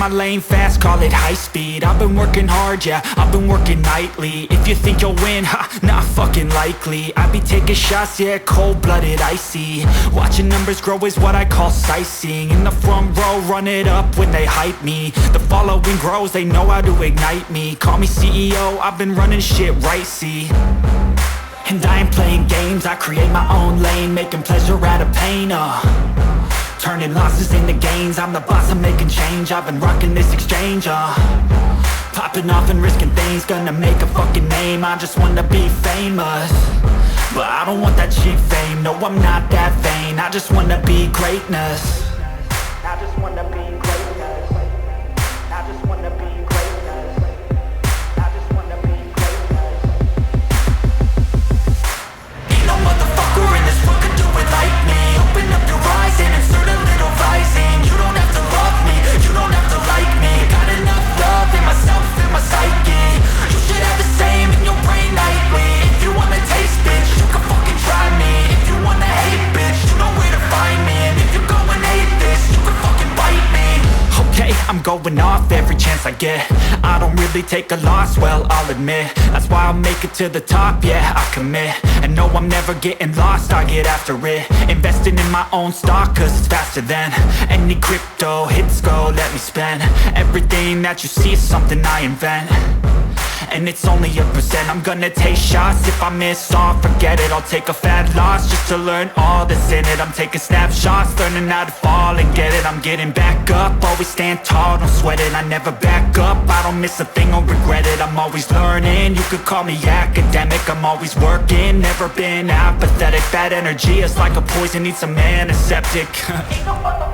my lane fast, call it high speed. I've been working hard, yeah, I've been working nightly. If you think you'll win, ha, not fucking likely. I be taking shots, yeah, cold-blooded, icy. Watching numbers grow is what I call sightseeing. In the front row, run it up when they hype me. The following grows, they know how to ignite me. Call me CEO, I've been running shit right, see. And I ain't playing games, I create my own lane, making pleasure out of pain, turning losses into gains. I'm the boss, I'm making change. I've been rocking this exchange, popping off and risking things. Gonna make a fucking name, I just wanna be famous. But I don't want that cheap fame, no I'm not that vain. I just wanna be greatness. I just wanna be greatness. I just wanna be greatness. I just wanna be greatness. Ain't no motherfucker in this world could do it like me. Open up your eyes and insert a little rising. You don't have to love me, you don't have to like me. Got enough love in myself, in my psyche. You should have the same in your brain nightly. If you wanna taste, bitch, you can fucking try me. If you wanna hate, bitch, you know where to find me. And if you're going hate this, you can fucking bite me. Okay, I'm going off every chance I get. I don't really take a loss, well, I'll admit. That's why I'll make it to the top, yeah, I commit. And no, I'm never getting lost, I get after it. Investing in my own stock, cause it's faster than any crypto hits go, let me spend. Everything that you see is something I invent. And it's only a percent. I'm gonna take shots. If I miss all, forget it. I'll take a fat loss just to learn all that's in it. I'm taking snapshots, learning how to fall and get it. I'm getting back up, always stand tall, don't sweat it. I never back up, I don't miss a thing or regret it. I'm always learning, you could call me academic. I'm always working, never been apathetic. Bad energy is like a poison, needs some antiseptic. Ain't no